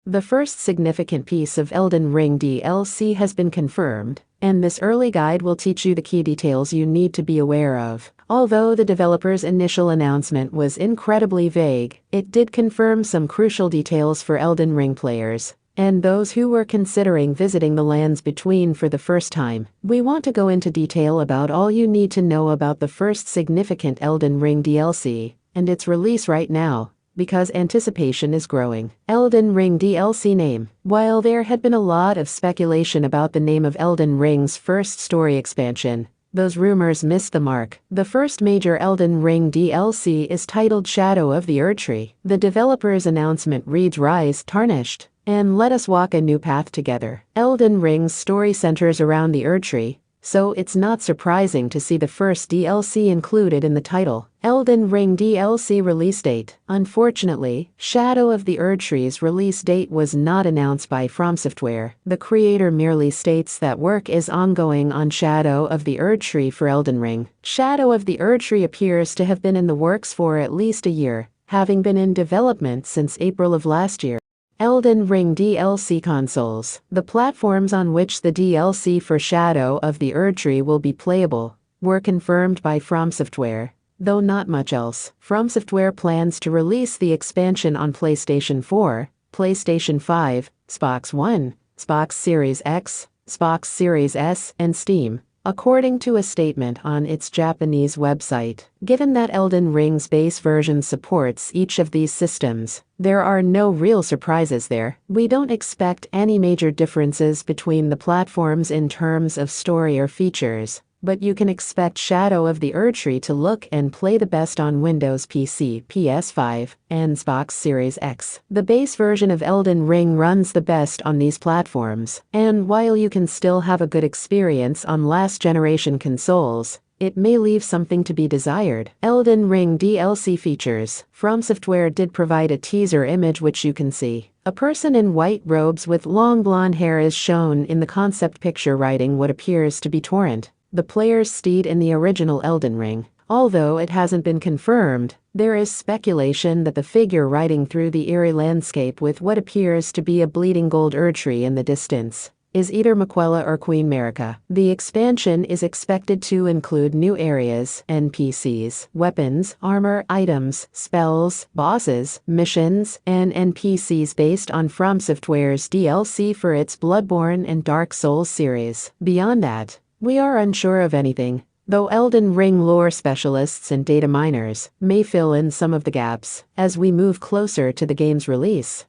The first significant piece of Elden Ring DLC has been confirmed, and this early guide will teach you the key details you need to be aware of. Although the developer's initial announcement was incredibly vague, it did confirm some crucial details for Elden Ring players and those who were considering visiting the lands between for the first time. We want to go into detail about all you need to know about the first significant Elden Ring DLC and its release right now, because anticipation is growing. Elden Ring DLC name. While there had been a lot of speculation about the name of Elden Ring's first story expansion, those rumors missed the mark. The first major Elden Ring DLC is titled Shadow of the Erdtree. The developer's announcement reads Rise Tarnished, and let us walk a new path together. Elden Ring's story centers around the Erdtree, so it's not surprising to see the first DLC included in the title. Elden Ring DLC release date. Unfortunately, Shadow of the Erdtree's release date was not announced by From Software. The creator merely states that work is ongoing on Shadow of the Erdtree for Elden Ring. Shadow of the Erdtree appears to have been in the works for at least a year, having been in development since April of last year. Elden Ring DLC consoles. The platforms on which the DLC for Shadow of the Erdtree will be playable were confirmed by From Software, though not much else. From Software plans to release the expansion on PlayStation 4, PlayStation 5, Xbox One, Xbox Series X, Xbox Series S, and Steam, according to a statement on its Japanese website. Given that Elden Ring's base version supports each of these systems, there are no real surprises there. We don't expect any major differences between the platforms in terms of story or features, but you can expect Shadow of the Erdtree to look and play the best on Windows PC, PS5, and Xbox Series X. The base version of Elden Ring runs the best on these platforms, and while you can still have a good experience on last-generation consoles, it may leave something to be desired. Elden Ring DLC features. From Software did provide a teaser image which you can see. A person in white robes with long blonde hair is shown in the concept picture riding what appears to be Torrent, the player's steed in the original Elden Ring. Although it hasn't been confirmed, there is speculation that the figure riding through the eerie landscape with what appears to be a bleeding gold Erdtree in the distance is either Miquella or Queen Marika. The expansion is expected to include new areas, NPCs, weapons, armor, items, spells, bosses, missions, and NPCs based on From Software's DLC for its Bloodborne and Dark Souls series. Beyond that, we are unsure of anything, though Elden Ring lore specialists and data miners may fill in some of the gaps as we move closer to the game's release.